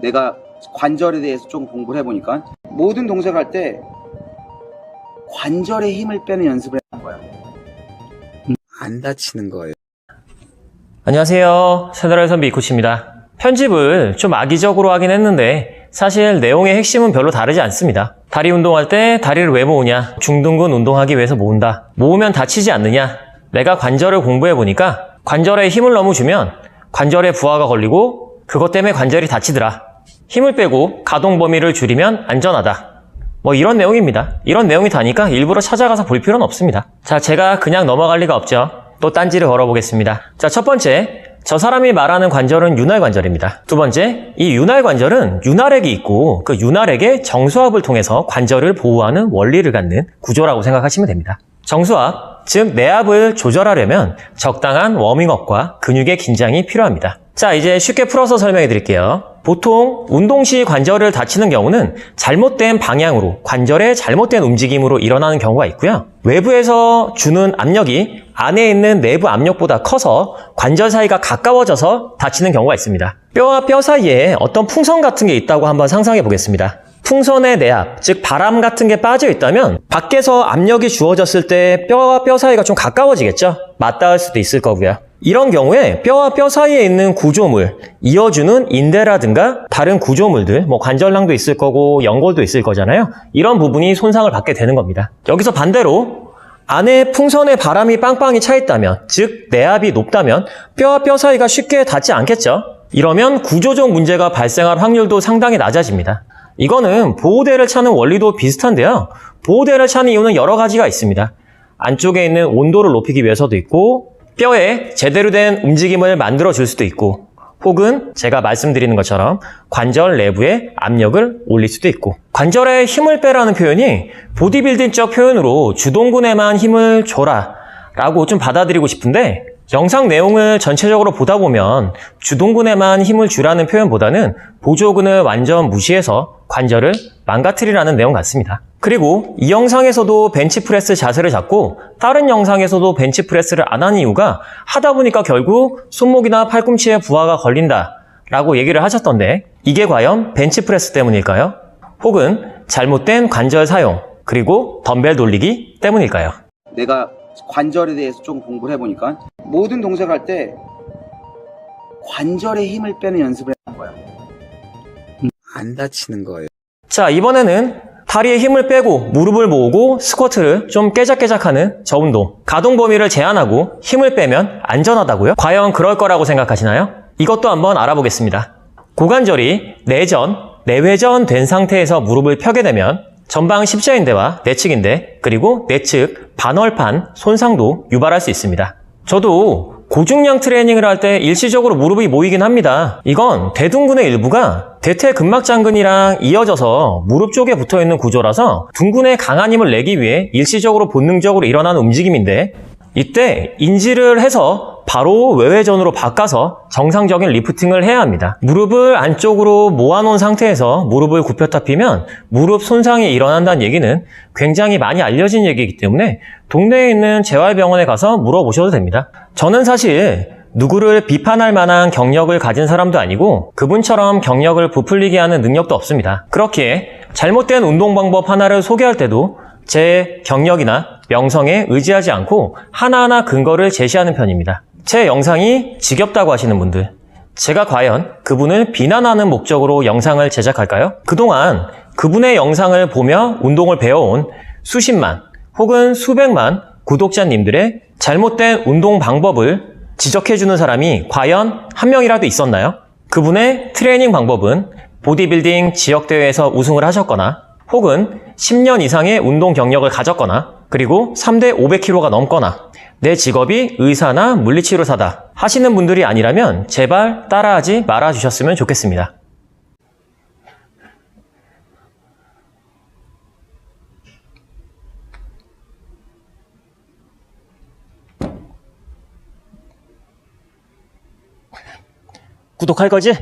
내가 관절에 대해서 좀 공부를 해보니까 모든 동작을 할 때 관절에 힘을 빼는 연습을 하는 거야. 안 다치는 거예요. 안녕하세요. 새나라의 선비 이코치입니다. 편집을 좀 악의적으로 하긴 했는데 사실 내용의 핵심은 별로 다르지 않습니다. 다리 운동할 때 다리를 왜 모으냐? 중둔근 운동하기 위해서 모은다. 모으면 다치지 않느냐? 내가 관절을 공부해보니까 관절에 힘을 너무 주면 관절에 부하가 걸리고 그것 때문에 관절이 다치더라. 힘을 빼고 가동 범위를 줄이면 안전하다. 뭐 이런 내용입니다. 이런 내용이 다니까 일부러 찾아가서 볼 필요는 없습니다. 자, 제가 그냥 넘어갈 리가 없죠. 또 딴지를 걸어보겠습니다. 자, 첫 번째, 저 사람이 말하는 관절은 윤활 관절입니다. 두 번째, 이 윤활 관절은 윤활액이 있고 그 윤활액의 정수압을 통해서 관절을 보호하는 원리를 갖는 구조라고 생각하시면 됩니다. 정수압, 즉 내압을 조절하려면 적당한 워밍업과 근육의 긴장이 필요합니다. 자, 이제 쉽게 풀어서 설명해 드릴게요. 보통 운동 시 관절을 다치는 경우는 잘못된 방향으로, 관절의 잘못된 움직임으로 일어나는 경우가 있고요. 외부에서 주는 압력이 안에 있는 내부 압력보다 커서 관절 사이가 가까워져서 다치는 경우가 있습니다. 뼈와 뼈 사이에 어떤 풍선 같은 게 있다고 한번 상상해 보겠습니다. 풍선의 내압, 즉 바람 같은 게 빠져 있다면 밖에서 압력이 주어졌을 때 뼈와 뼈 사이가 좀 가까워지겠죠? 맞닿을 수도 있을 거고요. 이런 경우에 뼈와 뼈 사이에 있는 구조물, 이어주는 인대라든가 다른 구조물들, 관절낭도 있을 거고 연골도 있을 거잖아요. 이런 부분이 손상을 받게 되는 겁니다. 여기서 반대로 안에 풍선에 바람이 빵빵히 차 있다면, 즉 내압이 높다면 뼈와 뼈 사이가 쉽게 닿지 않겠죠? 이러면 구조적 문제가 발생할 확률도 상당히 낮아집니다. 이거는 보호대를 차는 원리도 비슷한데요. 보호대를 차는 이유는 여러 가지가 있습니다. 안쪽에 있는 온도를 높이기 위해서도 있고, 뼈에 제대로 된 움직임을 만들어줄 수도 있고, 혹은 제가 말씀드리는 것처럼 관절 내부에 압력을 올릴 수도 있고, 관절에 힘을 빼라는 표현이 보디빌딩적 표현으로 주동근에만 힘을 줘라 라고 좀 받아들이고 싶은데, 영상 내용을 전체적으로 보다 보면 주동근에만 힘을 주라는 표현보다는 보조근을 완전 무시해서 관절을 망가뜨리라는 내용 같습니다. 그리고 이 영상에서도 벤치프레스 자세를 잡고 다른 영상에서도 벤치프레스를 안 하는 이유가 하다 보니까 결국 손목이나 팔꿈치에 부하가 걸린다 라고 얘기를 하셨던데, 이게 과연 벤치프레스 때문일까요? 혹은 잘못된 관절 사용, 그리고 덤벨 돌리기 때문일까요? 내가 관절에 대해서 좀 공부를 해보니까 모든 동작을 할 때 관절에 힘을 빼는 연습을 하는 거야. 안 다치는 거예요. 자, 이번에는 다리에 힘을 빼고 무릎을 모으고 스쿼트를 좀 깨작깨작하는 저 운동. 가동 범위를 제한하고 힘을 빼면 안전하다고요? 과연 그럴 거라고 생각하시나요? 이것도 한번 알아보겠습니다. 고관절이 내전, 내회전된 상태에서 무릎을 펴게 되면 전방 십자인대와 내측인대, 그리고 내측 반월판 손상도 유발할 수 있습니다. 저도 고중량 트레이닝을 할 때 일시적으로 무릎이 모이긴 합니다. 이건 대둔근의 일부가 대퇴근막장근이랑 이어져서 무릎 쪽에 붙어있는 구조라서 둔근에 강한 힘을 내기 위해 일시적으로 본능적으로 일어나는 움직임인데, 이때 인지를 해서 바로 외회전으로 바꿔서 정상적인 리프팅을 해야 합니다. 무릎을 안쪽으로 모아놓은 상태에서 무릎을 굽혔다 피면 무릎 손상이 일어난다는 얘기는 굉장히 많이 알려진 얘기이기 때문에 동네에 있는 재활병원에 가서 물어보셔도 됩니다. 저는 사실 누구를 비판할 만한 경력을 가진 사람도 아니고 그분처럼 경력을 부풀리게 하는 능력도 없습니다. 그렇기에 잘못된 운동 방법 하나를 소개할 때도 제 경력이나 명성에 의지하지 않고 하나하나 근거를 제시하는 편입니다. 제 영상이 지겹다고 하시는 분들, 제가 과연 그분을 비난하는 목적으로 영상을 제작할까요? 그동안 그분의 영상을 보며 운동을 배워온 수십만 혹은 수백만 구독자님들의 잘못된 운동 방법을 지적해주는 사람이 과연 한 명이라도 있었나요? 그분의 트레이닝 방법은 보디빌딩 지역대회에서 우승을 하셨거나, 혹은 10년 이상의 운동 경력을 가졌거나, 그리고 3대 500kg가 넘거나, 내 직업이 의사나 물리치료사다 하시는 분들이 아니라면 제발 따라하지 말아주셨으면 좋겠습니다. 구독할 거지?